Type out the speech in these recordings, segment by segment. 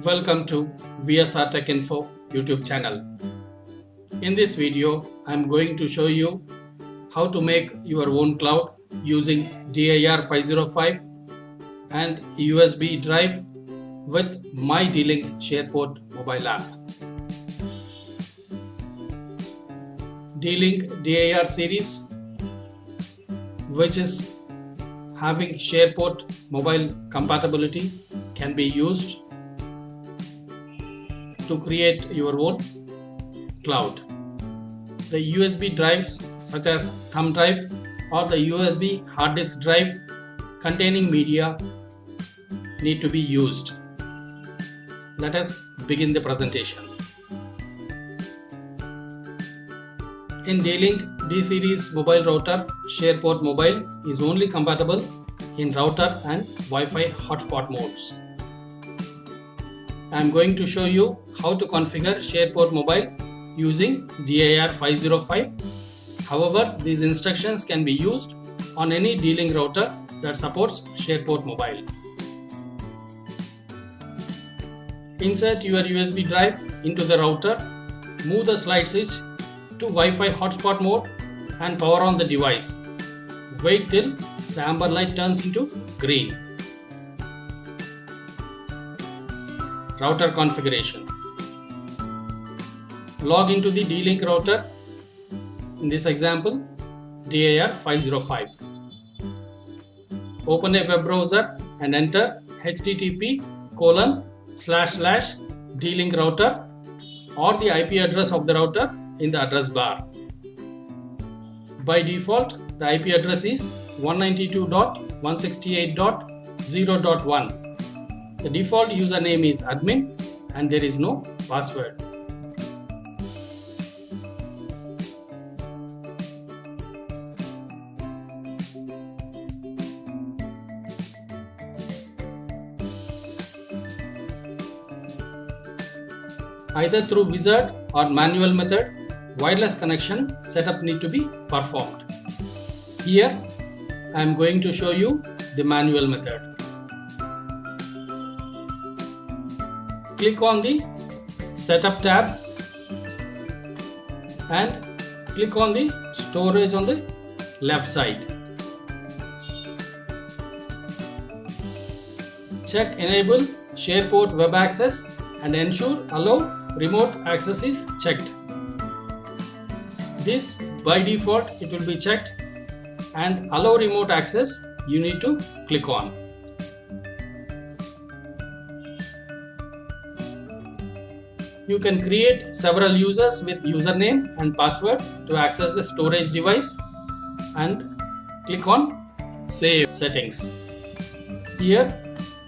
Welcome to VSR Tech Info YouTube channel. In this video, I am going to show you how to make your own cloud using DIR-505 and USB drive with mydlink SharePort mobile app. D-Link DIR series, which is having SharePort mobile compatibility, can be used to create your own cloud. The USB drives such as thumb drive or the USB hard disk drive containing media need to be used. Let us begin the presentation. In D-Link D-Series mobile router, SharePort Mobile is only compatible in router and Wi-Fi hotspot modes. I am going to show you how to configure SharePort Mobile using DIR-505. However, these instructions can be used on any D-Link router that supports SharePort Mobile. Insert your USB drive into the router, move the slide switch to Wi-Fi hotspot mode and power on the device. Wait till the amber light turns into green. Router configuration. Log into the D-Link router, in this example DIR-505. Open a web browser and enter http://D-Link router or the IP address of the router in the address bar. By default, the IP address is 192.168.0.1. The default username is admin and there is no password. Either through wizard or manual method, wireless connection setup need to be performed. Here I am going to show you the manual method. Click on the Setup tab and click on the Storage on the left side. Check Enable SharePort Web Access and ensure Allow Remote Access is checked. This by default it will be checked, and Allow Remote Access you need to click on. You can create several users with username and password to access the storage device and click on Save Settings. Here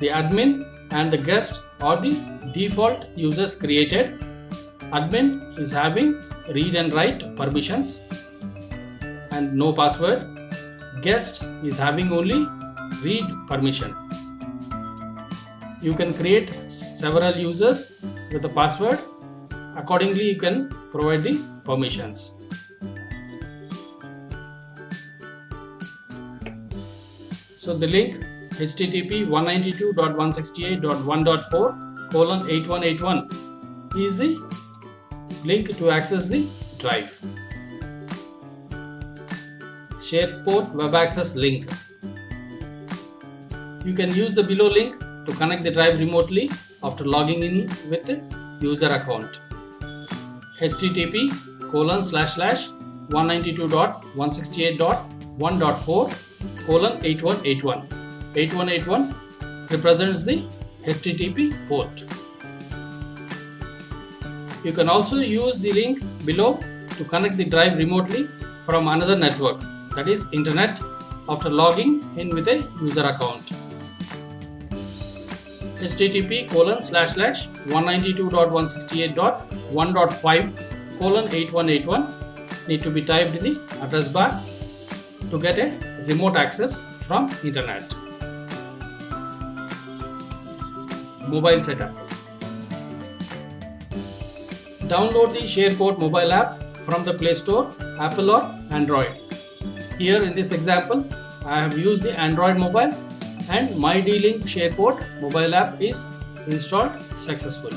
the admin and the guest are the default users created. Admin is having read and write permissions and no password. Guest is having only read permission. You can create several users with a password. Accordingly, you can provide the permissions. So the link http:192.168.1.4:8181 is the link to access the drive. SharePort Web Access link. You can use the below link to connect the drive remotely after logging in with the user account. http://192.168.1.4:8181. 8181 represents the HTTP port. You can also use the link below to connect the drive remotely from another network, that is internet, after logging in with a user account. http://192.168.1.5:8181 need to be typed in the address bar to get a remote access from internet. Mobile setup. Download the SharePort mobile app from the Play Store, Apple or Android. Here in this example, I have used the Android mobile and mydlink SharePort mobile app is installed successfully.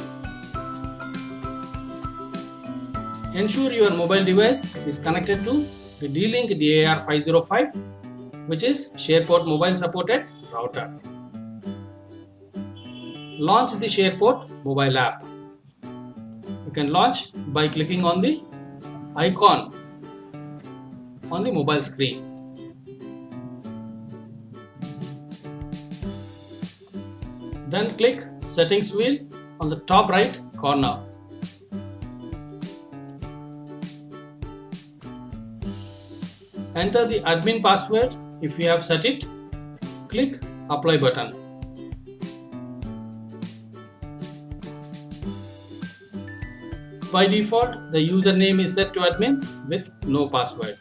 Ensure your mobile device is connected to the D-Link DIR-505, which is SharePort mobile supported router. Launch the SharePort mobile app. You can launch by clicking on the icon on the mobile screen. Then click Settings wheel on the top right corner. Enter the admin password if you have set it. Click Apply button. By default, the username is set to admin with no password.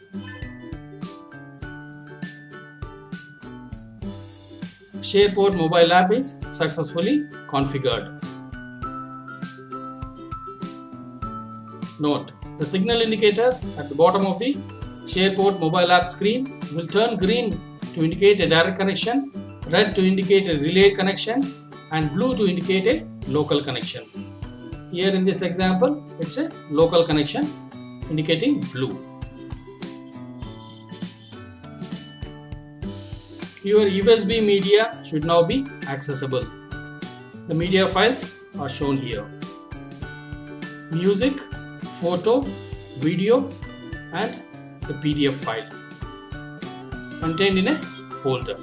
SharePort mobile app is successfully configured. Note: the signal indicator at the bottom of the SharePort mobile app screen will turn green to indicate a direct connection, red to indicate a relayed connection, and blue to indicate a local connection. Here in this example, it's a local connection indicating blue. Your USB media should now be accessible. The media files are shown here: music, photo, video, and the PDF file contained in a folder.